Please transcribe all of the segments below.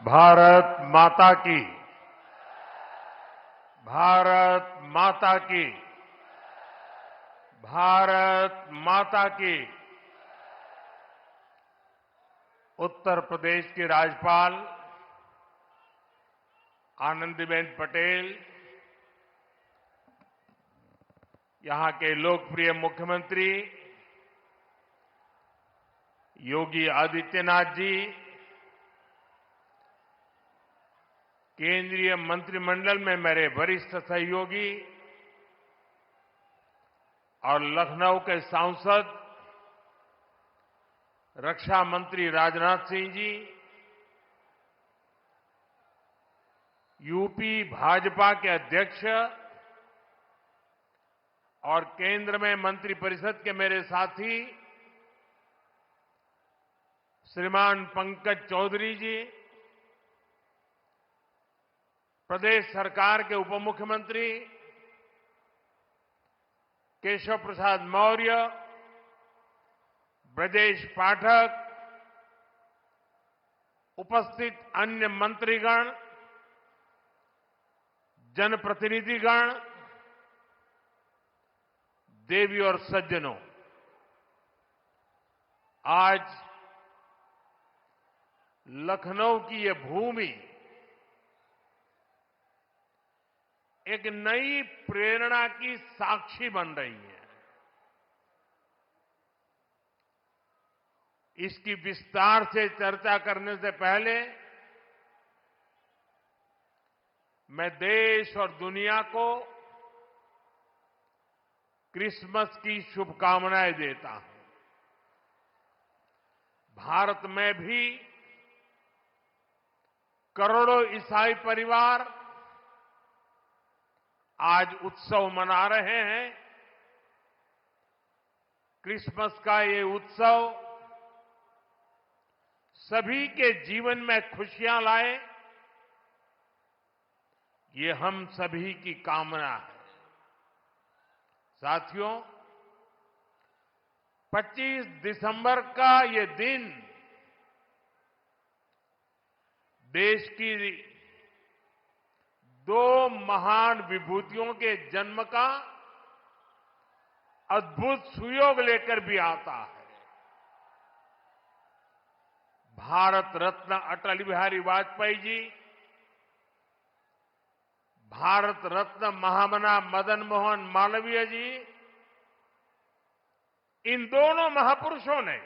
भारत माता की। भारत माता की। भारत माता की। उत्तर प्रदेश की राज्यपाल आनंदीबेन पटेल, यहां के लोकप्रिय मुख्यमंत्री योगी आदित्यनाथ जी, केंद्रीय मंत्रिमंडल में मेरे वरिष्ठ सहयोगी और लखनऊ के सांसद रक्षा मंत्री राजनाथ सिंह जी, यूपी भाजपा के अध्यक्ष और केंद्र में मंत्रिपरिषद के मेरे साथी श्रीमान पंकज चौधरी जी, प्रदेश सरकार के उप मुख्यमंत्री केशव प्रसाद मौर्य, ब्रजेश पाठक, उपस्थित अन्य मंत्रीगण, जनप्रतिनिधिगण, देवी और सज्जनों, आज लखनऊ की ये भूमि एक नई प्रेरणा की साक्षी बन रही है। इसकी विस्तार से चर्चा करने से पहले मैं देश और दुनिया को क्रिसमस की शुभकामनाएं देता हूं। भारत में भी करोड़ों ईसाई परिवार आज उत्सव मना रहे हैं। क्रिसमस का ये उत्सव सभी के जीवन में खुशियां लाए, ये हम सभी की कामना है। साथियों, 25 दिसंबर का ये दिन देश की दो महान विभूतियों के जन्म का अद्भुत सुयोग लेकर भी आता है। भारत रत्न अटल बिहारी वाजपेयी जी, भारत रत्न महामना मदन मोहन मालवीय जी, इन दोनों महापुरुषों ने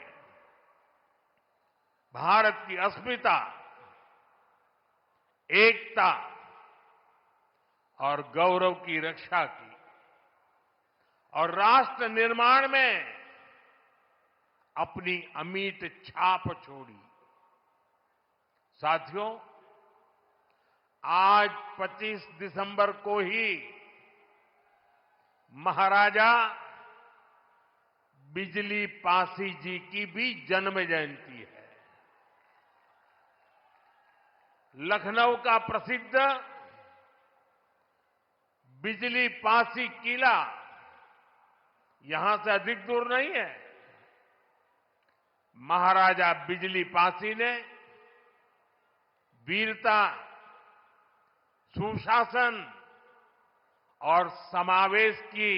भारत की अस्मिता, एकता और गौरव की रक्षा की और राष्ट्र निर्माण में अपनी अमिट छाप छोड़ी। साथियों, आज 25 दिसंबर को ही महाराजा बिजली पासी जी की भी जन्म जयंती है। लखनऊ का प्रसिद्ध बिजली पासी किला यहां से अधिक दूर नहीं है। महाराजा बिजली पासी ने वीरता, सुशासन और समावेश की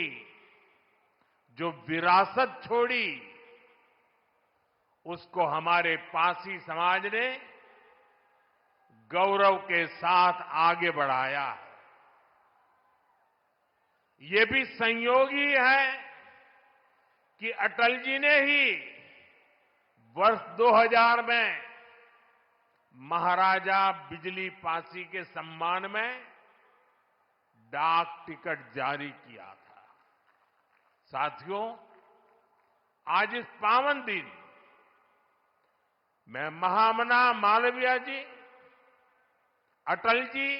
जो विरासत छोड़ी, उसको हमारे पासी समाज ने गौरव के साथ आगे बढ़ाया है। ये भी संयोग ही है कि अटल जी ने ही वर्ष 2000 में महाराजा बिजली पासी के सम्मान में डाक टिकट जारी किया था। साथियों, आज इस पावन दिन मैं महामना मालवीय जी, अटल जी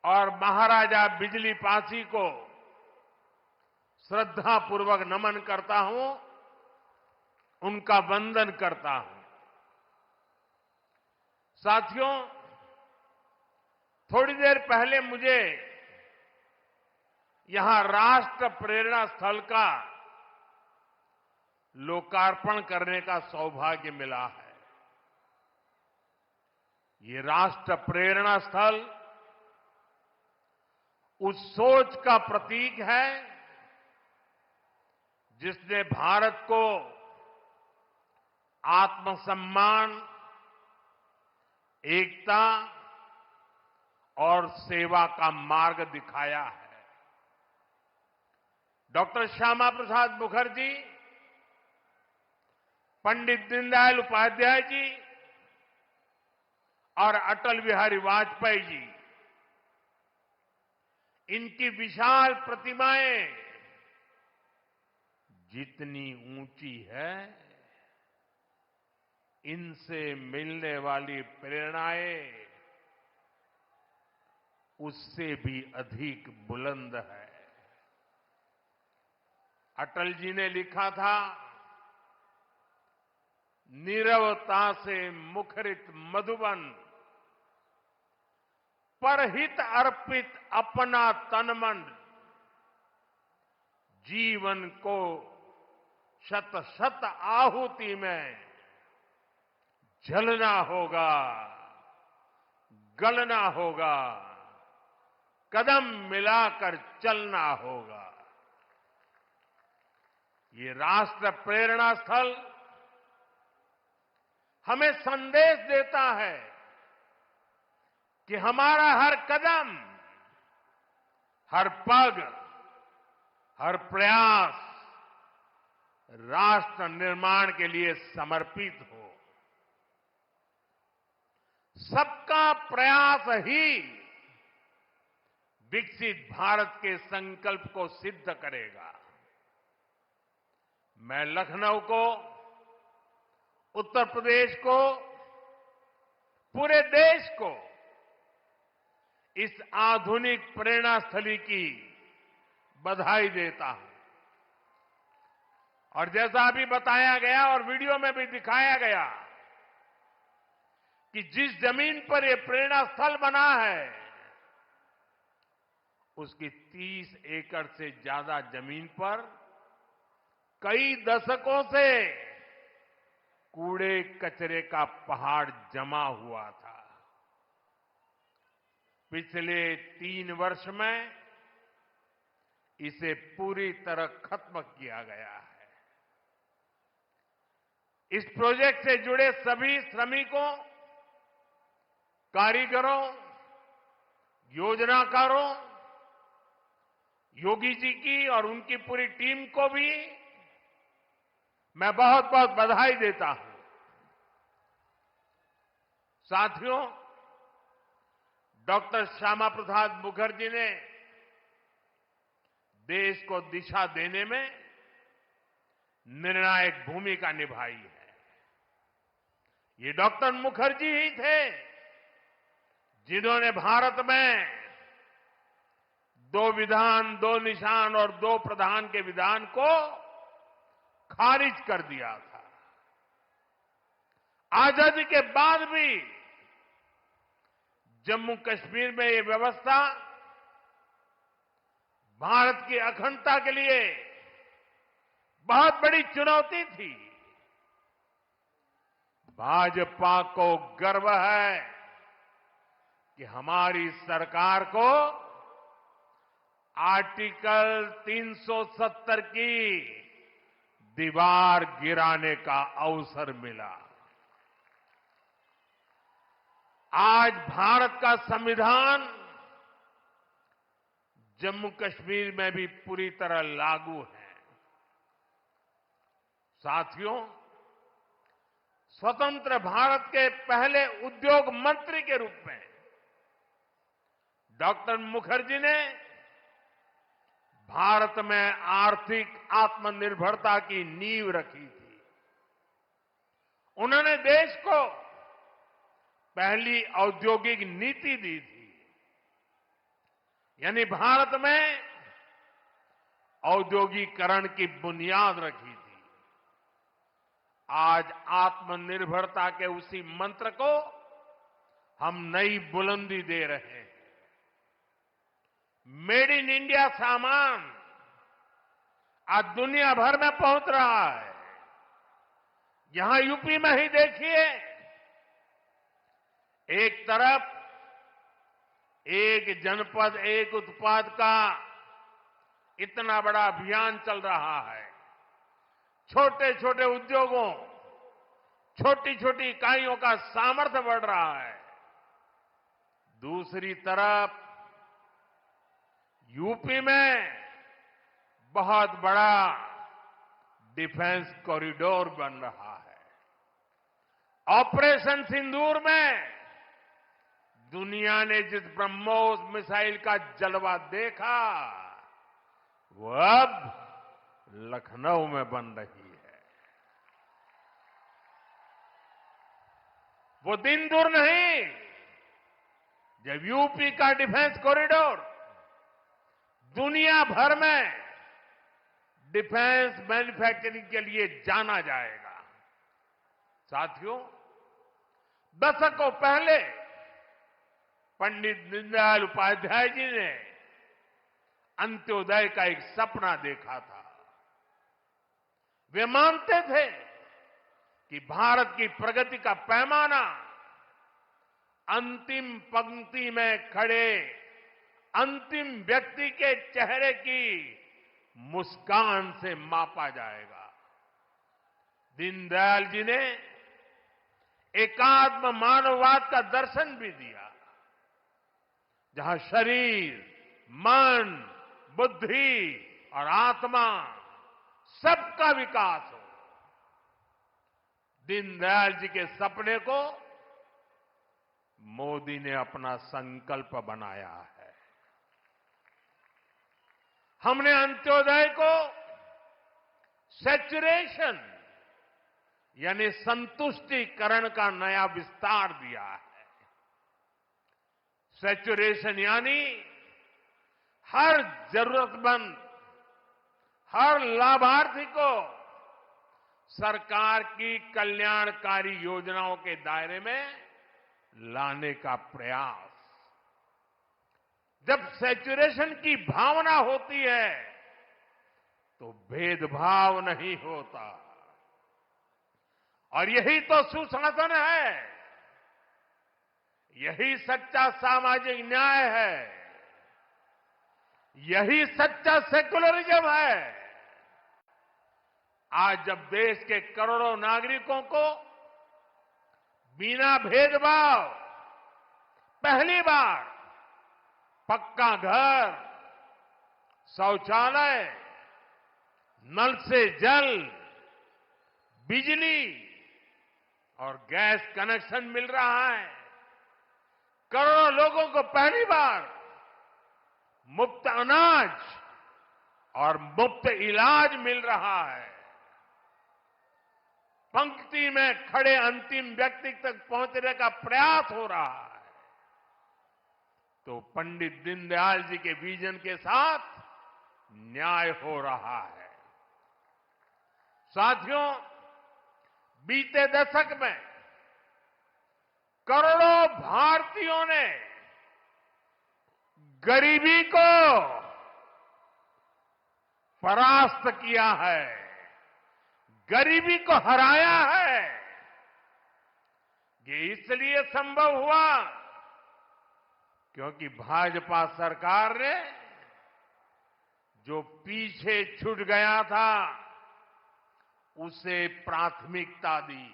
और महाराजा बिजली पासी को श्रद्धापूर्वक नमन करता हूं, उनका वंदन करता हूं। साथियों, थोड़ी देर पहले मुझे यहां राष्ट्र प्रेरणा स्थल का लोकार्पण करने का सौभाग्य मिला है। ये राष्ट्र प्रेरणा स्थल उस सोच का प्रतीक है जिसने भारत को आत्मसम्मान, एकता और सेवा का मार्ग दिखाया है। डॉक्टर श्यामा प्रसाद मुखर्जी, पंडित दीनदयाल उपाध्याय जी और अटल बिहारी वाजपेयी जी, इनकी विशाल प्रतिमाएं जितनी ऊंची है, इनसे मिलने वाली प्रेरणाएं उससे भी अधिक बुलंद है। अटल जी ने लिखा था, नीरवता से मुखरित मधुबन, परहित अर्पित अपना तन मन, जीवन को शत शत आहुति में जलना होगा, गलना होगा, कदम मिलाकर चलना होगा। ये राष्ट्र प्रेरणा स्थल हमें संदेश देता है कि हमारा हर कदम, हर पग, हर प्रयास राष्ट्र निर्माण के लिए समर्पित हो। सबका प्रयास ही विकसित भारत के संकल्प को सिद्ध करेगा। मैं लखनऊ को, उत्तर प्रदेश को, पूरे देश को इस आधुनिक प्रेरणा स्थली की बधाई देता हूं। और जैसा अभी बताया गया और वीडियो में भी दिखाया गया कि जिस जमीन पर यह प्रेरणा स्थल बना है, उसकी 30 एकड़ से ज्यादा जमीन पर कई दशकों से कूड़े कचरे का पहाड़ जमा हुआ था। पिछले 3 वर्ष में इसे पूरी तरह खत्म किया गया है। इस प्रोजेक्ट से जुड़े सभी श्रमिकों, कारीगरों, योजनाकारों, योगी जी की और उनकी पूरी टीम को भी मैं बहुत बहुत बधाई देता हूं। साथियों, डॉक्टर श्यामा प्रसाद मुखर्जी ने देश को दिशा देने में निर्णायक भूमिका निभाई है। ये डॉक्टर मुखर्जी ही थे जिन्होंने भारत में 2 विधान, 2 निशान और 2 प्रधान के विधान को खारिज कर दिया था। आजादी के बाद भी जम्मू कश्मीर में ये व्यवस्था भारत की अखंडता के लिए बहुत बड़ी चुनौती थी। भाजपा को गर्व है कि हमारी सरकार को आर्टिकल 370 की दीवार गिराने का अवसर मिला। आज भारत का संविधान जम्मू कश्मीर में भी पूरी तरह लागू है। साथियों, स्वतंत्र भारत के पहले उद्योग मंत्री के रूप में डॉक्टर मुखर्जी ने भारत में आर्थिक आत्मनिर्भरता की नींव रखी थी। उन्होंने देश को पहली औद्योगिक नीति दी थी, यानी भारत में औद्योगिकरण की बुनियाद रखी थी। आज आत्मनिर्भरता के उसी मंत्र को हम नई बुलंदी दे रहे हैं। मेड इन इंडिया सामान आज दुनिया भर में पहुंच रहा है। यहां यूपी में ही देखिए, एक तरफ एक जनपद एक उत्पाद का इतना बड़ा अभियान चल रहा है। छोटे छोटे उद्योगों, छोटी छोटी इकाइयों का सामर्थ्य बढ़ रहा है। दूसरी तरफ यूपी में बहुत बड़ा डिफेंस कॉरिडोर बन रहा है। ऑपरेशन सिंदूर में दुनिया ने जिस ब्रह्मोस मिसाइल का जलवा देखा, वो अब लखनऊ में बन रही है। वो दिन दूर नहीं जब यूपी का डिफेंस कॉरिडोर दुनिया भर में डिफेंस मैन्युफैक्चरिंग के लिए जाना जाएगा। साथियों, दशकों पहले पंडित दीनदयाल उपाध्याय जी ने अंत्योदय का एक सपना देखा था। वे मानते थे कि भारत की प्रगति का पैमाना अंतिम पंक्ति में खड़े अंतिम व्यक्ति के चेहरे की मुस्कान से मापा जाएगा। दीनदयाल जी ने एकात्म मानववाद का दर्शन भी दिया, जहां शरीर, मन, बुद्धि और आत्मा सबका विकास हो। दीनदयाल जी के सपने को मोदी ने अपना संकल्प बनाया है। हमने अंत्योदय को सैचुरेशन यानी संतुष्टिकरण का नया विस्तार दिया है। सैचुरेशन यानी हर जरूरतमंद, हर लाभार्थी को सरकार की कल्याणकारी योजनाओं के दायरे में लाने का प्रयास। जब सैचुरेशन की भावना होती है तो भेदभाव नहीं होता, और यही तो सुशासन है, यही सच्चा सामाजिक न्याय है, यही सच्चा सेकुलरिज्म है। आज जब देश के करोड़ों नागरिकों को बिना भेदभाव पहली बार पक्का घर, शौचालय, नल से जल, बिजली और गैस कनेक्शन मिल रहा है, करोड़ों लोगों को पहली बार मुफ्त अनाज और मुफ्त इलाज मिल रहा है, पंक्ति में खड़े अंतिम व्यक्ति तक पहुंचने का प्रयास हो रहा है, तो पंडित दीनदयाल जी के विजन के साथ न्याय हो रहा है। साथियों, बीते दशक में करोड़ों भारतीयों ने गरीबी को परास्त किया है, गरीबी को हराया है। ये इसलिए संभव हुआ क्योंकि भाजपा सरकार ने जो पीछे छूट गया था उसे प्राथमिकता दी,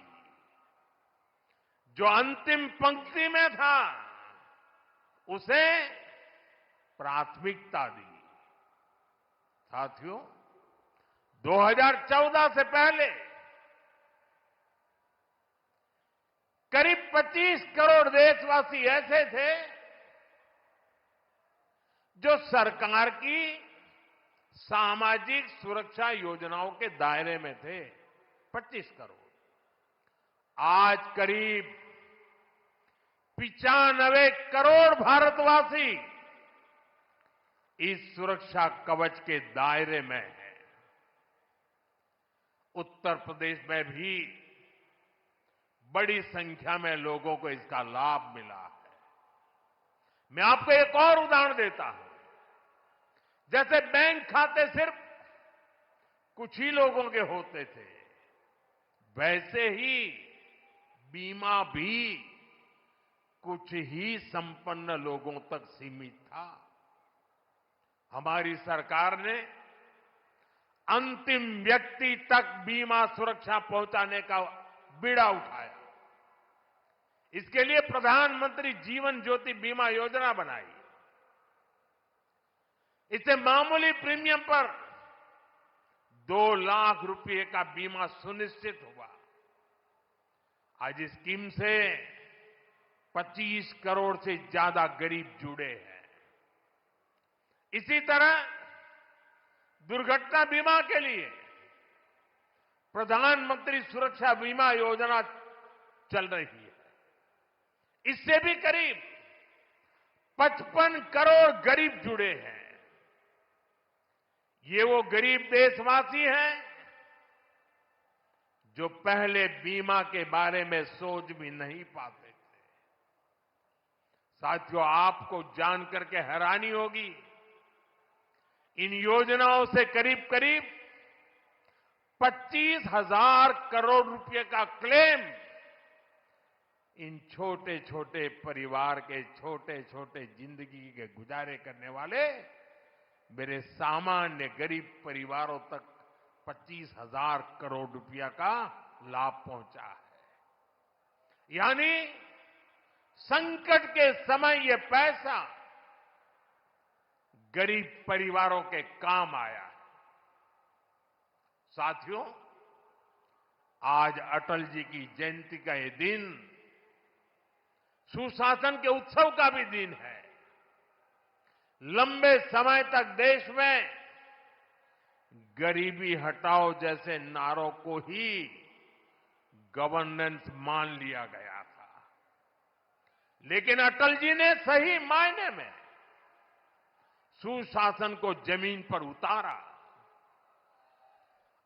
जो अंतिम पंक्ति में था उसे प्राथमिकता दी। साथियों, 2014 से पहले करीब 25 करोड़ देशवासी ऐसे थे जो सरकार की सामाजिक सुरक्षा योजनाओं के दायरे में थे। 25 करोड़। आज करीब 95 करोड़ भारतवासी इस सुरक्षा कवच के दायरे में है। उत्तर प्रदेश में भी बड़ी संख्या में लोगों को इसका लाभ मिला है। मैं आपको एक और उदाहरण देता हूं। जैसे बैंक खाते सिर्फ कुछ ही लोगों के होते थे, वैसे ही बीमा भी कुछ ही संपन्न लोगों तक सीमित था। हमारी सरकार ने अंतिम व्यक्ति तक बीमा सुरक्षा पहुंचाने का बीड़ा उठाया। इसके लिए प्रधानमंत्री जीवन ज्योति बीमा योजना बनाई। इससे मामूली प्रीमियम पर 2 लाख रुपए का बीमा सुनिश्चित हुआ। आज इस स्कीम से 25 करोड़ से ज्यादा गरीब जुड़े हैं। इसी तरह दुर्घटना बीमा के लिए प्रधानमंत्री सुरक्षा बीमा योजना चल रही है। इससे भी करीब 55 करोड़ गरीब जुड़े हैं। ये वो गरीब देशवासी हैं जो पहले बीमा के बारे में सोच भी नहीं पाते थे। साथियों, आपको जानकर के हैरानी होगी, इन योजनाओं से करीब करीब 25,000 करोड़ रुपए का क्लेम इन छोटे छोटे परिवार के छोटे छोटे जिंदगी के गुजारे करने वाले मेरे सामान्य गरीब परिवारों तक 25,000 करोड़ रुपया का लाभ पहुंचा है। यानी संकट के समय ये पैसा गरीब परिवारों के काम आया है। साथियों, आज अटल जी की जयंती का ये दिन सुशासन के उत्सव का भी दिन है। लंबे समय तक देश में गरीबी हटाओ जैसे नारों को ही गवर्नेंस मान लिया गया था, लेकिन अटल जी ने सही मायने में सुशासन को जमीन पर उतारा।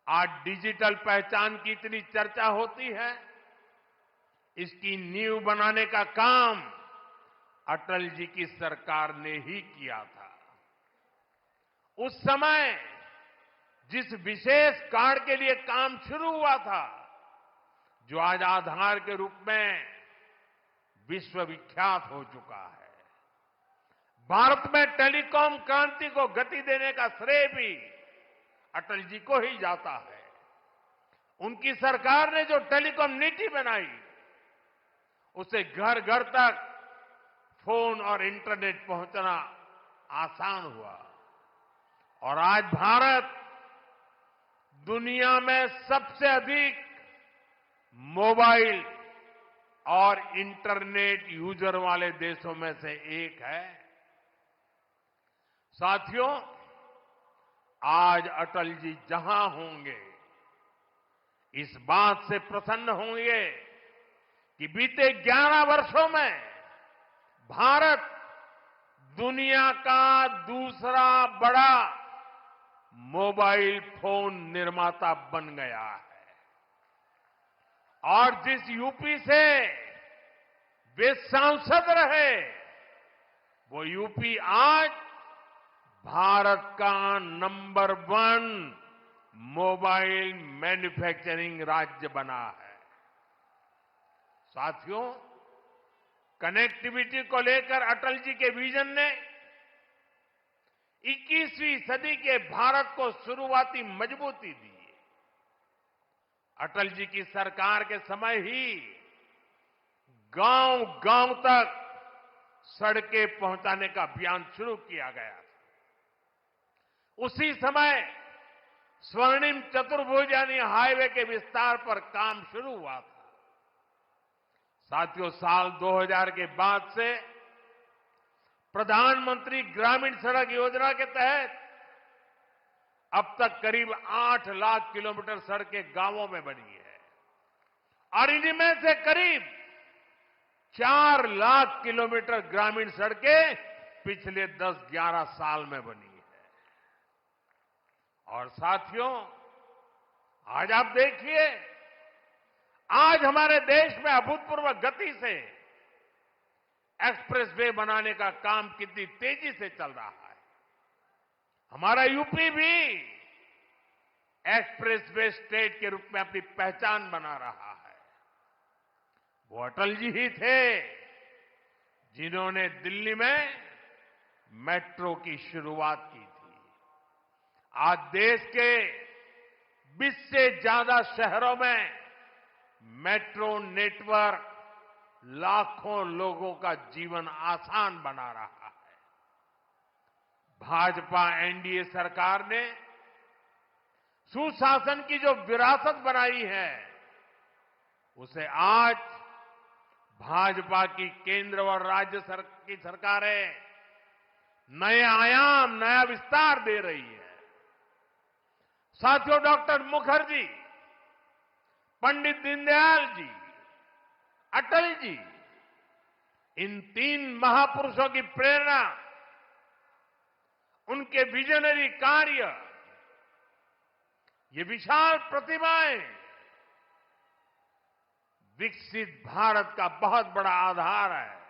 आज डिजिटल पहचान की इतनी चर्चा होती है, इसकी नींव बनाने का काम अटल जी की सरकार ने ही किया था। उस समय जिस विशेष कार्ड के लिए काम शुरू हुआ था, जो आज आधार के रूप में विश्वविख्यात हो चुका है, भारत में टेलीकॉम क्रांति को गति देने का श्रेय भी अटल जी को ही जाता है। उनकी सरकार ने जो टेलीकॉम नीति बनाई, उससे घर घर तक फोन और इंटरनेट पहुंचना आसान हुआ और आज भारत दुनिया में सबसे अधिक मोबाइल और इंटरनेट यूजर वाले देशों में से एक है। साथियों, आज अटल जी जहां होंगे, इस बात से प्रसन्न होंगे कि बीते 11 वर्षों में भारत दुनिया का दूसरा बड़ा मोबाइल फोन निर्माता बन गया है। और जिस यूपी से वे सांसद रहे, वो यूपी आज भारत का नंबर 1 मोबाइल मैन्युफैक्चरिंग राज्य बना है। साथियों, कनेक्टिविटी को लेकर अटल जी के विजन ने 21वीं सदी के भारत को शुरुआती मजबूती दी। अटल जी की सरकार के समय ही गांव गांव तक सड़कें पहुंचाने का अभियान शुरू किया गया था। उसी समय स्वर्णिम चतुर्भुज यानी हाईवे के विस्तार पर काम शुरू हुआ था। साथियों, साल 2000 के बाद से प्रधानमंत्री ग्रामीण सड़क योजना के तहत अब तक करीब 8 लाख किलोमीटर सड़कें गांवों में बनी है और इनमें से करीब 4 लाख किलोमीटर ग्रामीण सड़कें पिछले 10-11 साल में बनी है। और साथियों, आज आप देखिए, आज हमारे देश में अभूतपूर्व गति से एक्सप्रेसवे बनाने का काम कितनी तेजी से चल रहा है। हमारा यूपी भी एक्सप्रेसवे स्टेट के रूप में अपनी पहचान बना रहा है। वो अटल जी ही थे जिन्होंने दिल्ली में मेट्रो की शुरुआत की थी। आज देश के 20 से ज्यादा शहरों में मेट्रो नेटवर्क लाखों लोगों का जीवन आसान बना रहा है। भाजपा एनडीए सरकार ने सुशासन की जो विरासत बनाई है, उसे आज भाजपा की केंद्र और राज्य की सरकारें नए आयाम, नया विस्तार दे रही है। साथियों, डॉक्टर मुखर्जी, पंडित दीनदयाल जी, अटल जी, इन 3 महापुरुषों की प्रेरणा, उनके विजनरी कार्य, ये विशाल प्रतिभाएं विकसित भारत का बहुत बड़ा आधार है।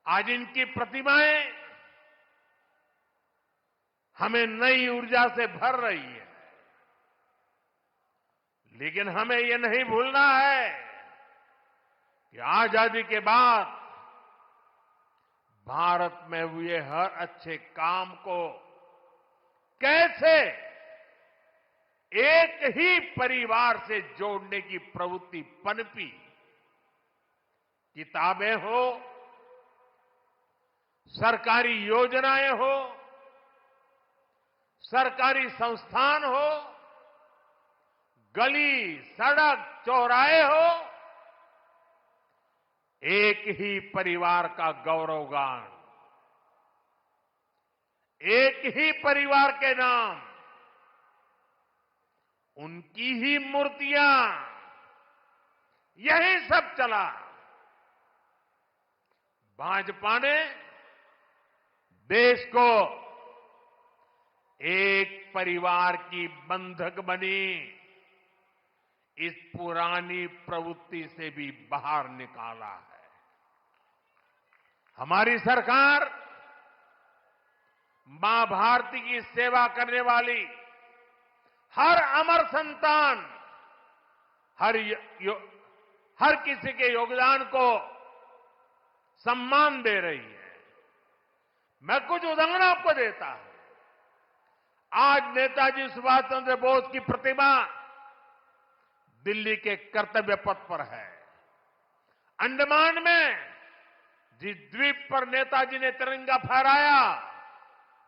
आज इनकी प्रतिमाएं हमें नई ऊर्जा से भर रही है, लेकिन हमें यह नहीं भूलना है कि आजादी के बाद भारत में हुए हर अच्छे काम को कैसे एक ही परिवार से जोड़ने की प्रवृत्ति पनपी। किताबें हो, सरकारी योजनाएं हो, सरकारी संस्थान हो, गली, सड़क, चौराहे हो, एक ही परिवार का गौरवगान, एक ही परिवार के नाम, उनकी ही मूर्तियां, यही सब चला। भाजपा ने देश को एक परिवार की बंधक बनी इस पुरानी प्रवृत्ति से भी बाहर निकाला है। हमारी सरकार मां भारती की सेवा करने वाली हर अमर संतान, हर किसी के योगदान को सम्मान दे रही है। मैं कुछ उदाहरण आपको देता हूं। आज नेताजी सुभाष चंद्र बोस की प्रतिमा दिल्ली के कर्तव्य पथ पर है। अंडमान में जिस द्वीप पर नेताजी ने तिरंगा फहराया,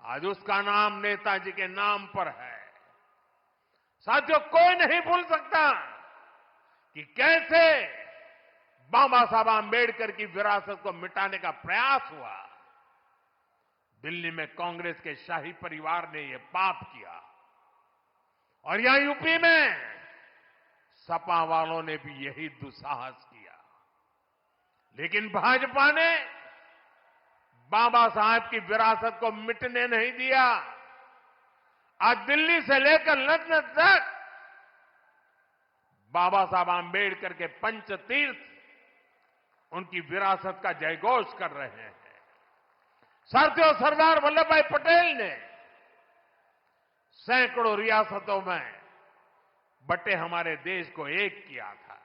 आज उसका नाम नेताजी के नाम पर है। साथियों, कोई नहीं भूल सकता कि कैसे बाबा साहब आंबेडकर की विरासत को मिटाने का प्रयास हुआ। दिल्ली में कांग्रेस के शाही परिवार ने यह पाप किया और यहां यूपी में सपा वालों ने भी यही दुस्साहस किया। लेकिन भाजपा ने बाबा साहब की विरासत को मिटने नहीं दिया। आज दिल्ली से लेकर लंदन तक बाबा साहब आंबेडकर के पंचतीर्थ उनकी विरासत का जयघोष कर रहे हैं। साथियों, सरदार वल्लभ भाई पटेल ने सैकड़ों रियासतों में बटे हमारे देश को एक किया था,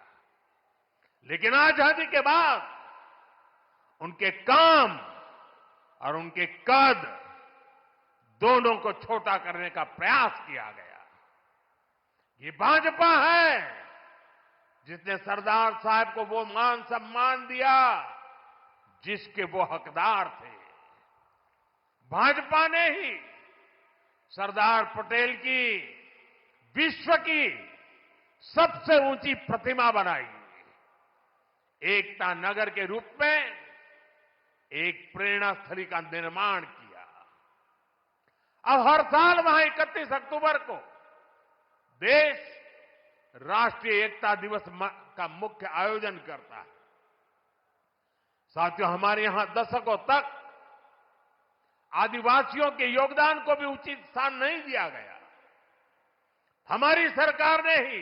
लेकिन आजादी के बाद उनके काम और उनके कद दोनों को छोटा करने का प्रयास किया गया। ये भाजपा है जिसने सरदार साहब को वो मान सम्मान दिया जिसके वो हकदार थे। भाजपा ने ही सरदार पटेल की विश्व की सबसे ऊंची प्रतिमा बनाई, एकता नगर के रूप में एक प्रेरणा स्थली का निर्माण किया। अब हर साल वहां 31 अक्टूबर को देश राष्ट्रीय एकता दिवस का मुख्य आयोजन करता है। साथियों, हमारे यहां दशकों तक आदिवासियों के योगदान को भी उचित स्थान नहीं दिया गया। हमारी सरकार ने ही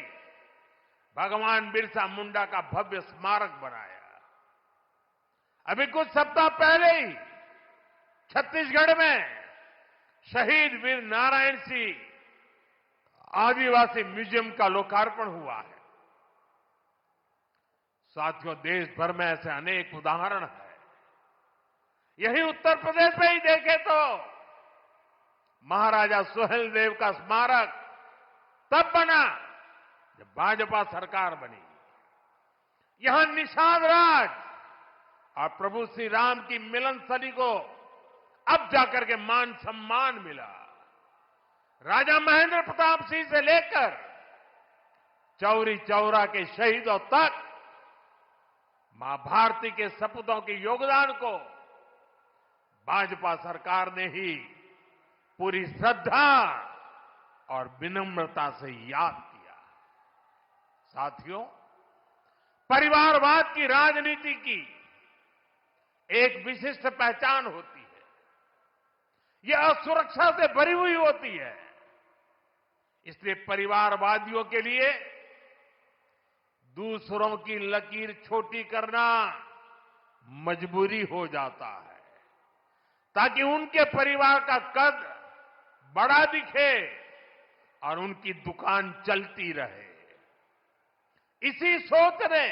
भगवान बिरसा मुंडा का भव्य स्मारक बनाया। अभी कुछ सप्ताह पहले ही छत्तीसगढ़ में शहीद वीर नारायण सिंह आदिवासी म्यूजियम का लोकार्पण हुआ है। साथियों, देश भर में ऐसे अनेक उदाहरण हैं। यही उत्तर प्रदेश में ही देखें तो महाराजा सुहेलदेव का स्मारक तब बना जब भाजपा सरकार बनी। यहां निषाद राज और प्रभु श्री राम की मिलन स्थली को अब जाकर के मान सम्मान मिला। राजा महेंद्र प्रताप सिंह से लेकर चौरी चौरा के शहीदों तक मां भारती के सपूतों के योगदान को भाजपा सरकार ने ही पूरी श्रद्धा और विनम्रता से याद किया। साथियों, परिवारवाद की राजनीति की एक विशिष्ट पहचान होती है। यह असुरक्षा से भरी हुई होती है। इसलिए परिवारवादियों के लिए दूसरों की लकीर छोटी करना मजबूरी हो जाता है, ताकि उनके परिवार का कद बड़ा दिखे और उनकी दुकान चलती रहे। इसी सोच ने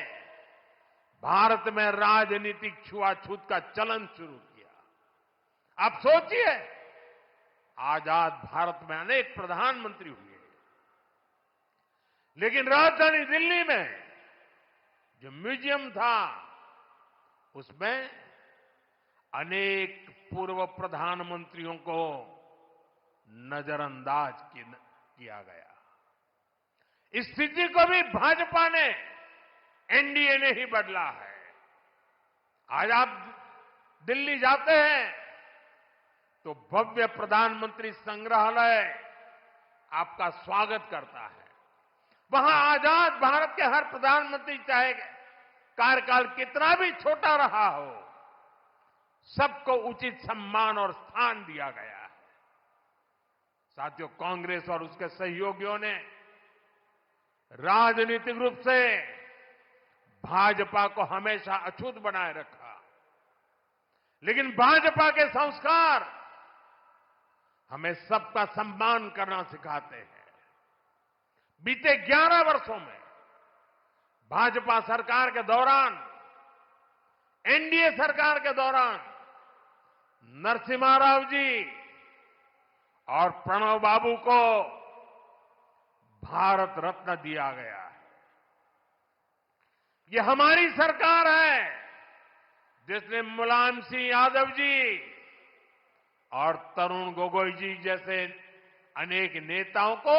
भारत में राजनीतिक छुआछूत का चलन शुरू किया। आप सोचिए, आजाद भारत में अनेक प्रधानमंत्री हुए, लेकिन राजधानी दिल्ली में जो म्यूजियम था उसमें अनेक पूर्व प्रधानमंत्रियों को नजरअंदाज किया गया। इस स्थिति को भी भाजपा ने, एनडीए ने ही बदला है। आज आप दिल्ली जाते हैं तो भव्य प्रधानमंत्री संग्रहालय आपका स्वागत करता है। वहां आजाद भारत के हर प्रधानमंत्री, चाहे कार्यकाल कितना भी छोटा रहा हो, सबको उचित सम्मान और स्थान दिया गया है। साथियों, कांग्रेस और उसके सहयोगियों ने राजनीतिक रूप से भाजपा को हमेशा अछूत बनाए रखा, लेकिन भाजपा के संस्कार हमें सबका सम्मान करना सिखाते हैं। बीते 11 वर्षों में भाजपा सरकार के दौरान, एनडीए सरकार के दौरान नरसिम्हा राव जी और प्रणब बाबू को भारत रत्न दिया गया है। यह हमारी सरकार है जिसने मुलायम सिंह यादव जी और तरुण गोगोई जी जैसे अनेक नेताओं को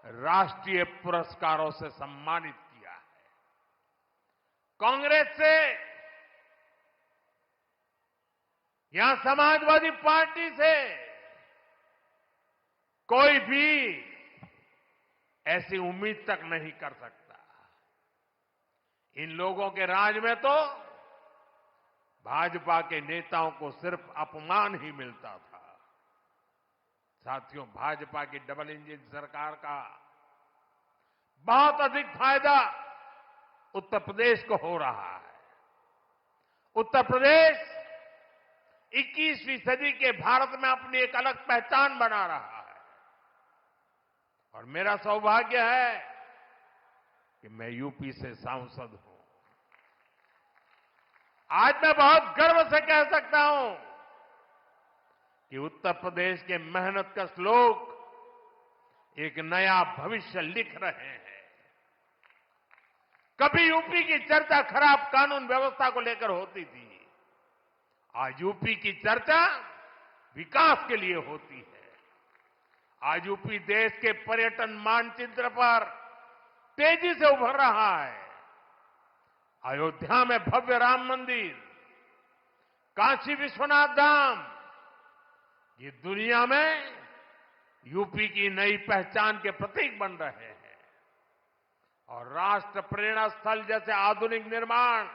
राष्ट्रीय पुरस्कारों से सम्मानित किया है। कांग्रेस से यहां समाजवादी पार्टी से कोई भी ऐसी उम्मीद तक नहीं कर सकता। इन लोगों के राज में तो भाजपा के नेताओं को सिर्फ अपमान ही मिलता था। साथियों, भाजपा की डबल इंजन सरकार का बहुत अधिक फायदा उत्तर प्रदेश को हो रहा है। उत्तर प्रदेश 21वीं सदी के भारत में अपनी एक अलग पहचान बना रहा है और मेरा सौभाग्य है कि मैं यूपी से सांसद हूं। आज मैं बहुत गर्व से कह सकता हूं कि उत्तर प्रदेश के मेहनतकश लोग एक नया भविष्य लिख रहे हैं। कभी यूपी की चर्चा खराब कानून व्यवस्था को लेकर होती थी, आज यूपी की चर्चा विकास के लिए होती है। आज यूपी देश के पर्यटन मानचित्र पर तेजी से उभर रहा है। अयोध्या में भव्य राम मंदिर, काशी विश्वनाथ धाम, ये दुनिया में यूपी की नई पहचान के प्रतीक बन रहे हैं और राष्ट्र प्रेरणा स्थल जैसे आधुनिक निर्माण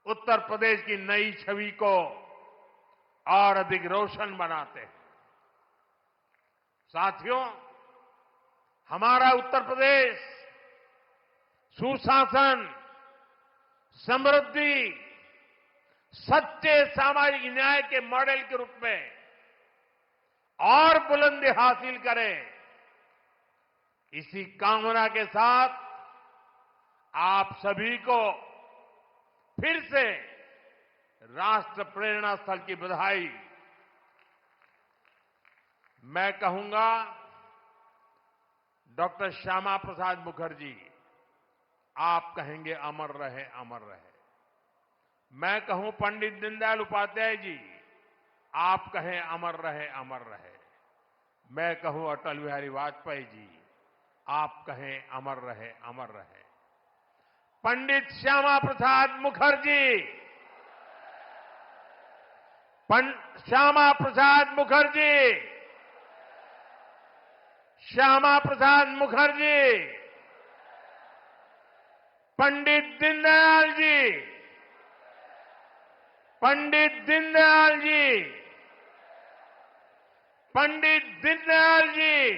उत्तर प्रदेश की नई छवि को और अधिक रोशन बनाते हैं। साथियों, हमारा उत्तर प्रदेश सुशासन, समृद्धि, सच्चे सामाजिक न्याय के मॉडल के रूप में और बुलंदी हासिल करे, इसी कामना के साथ आप सभी को फिर से राष्ट्र प्रेरणा स्थल की बधाई। मैं कहूंगा डॉक्टर श्यामा प्रसाद मुखर्जी, आप कहेंगे अमर रहे अमर रहे। मैं कहूं पंडित दीनदयाल उपाध्याय जी, आप कहें अमर रहे अमर रहे। मैं कहूं अटल बिहारी वाजपेयी जी, आप कहें अमर रहे अमर रहे। पंडित श्यामा प्रसाद मुखर्जी, श्यामा प्रसाद मुखर्जी, श्यामा प्रसाद मुखर्जी, पंडित दीनदयाल जी, पंडित दीनदयाल जी, पंडित दीनदयाल जी,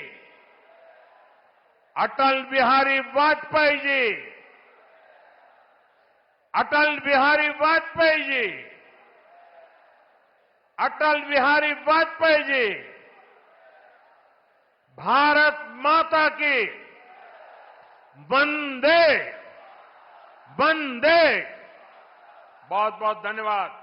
अटल बिहारी वाजपेयी जी, अटल बिहारी वाजपेयी जी, अटल बिहारी वाजपेयी जी, भारत माता की वंदे वंदे। बहुत बहुत धन्यवाद।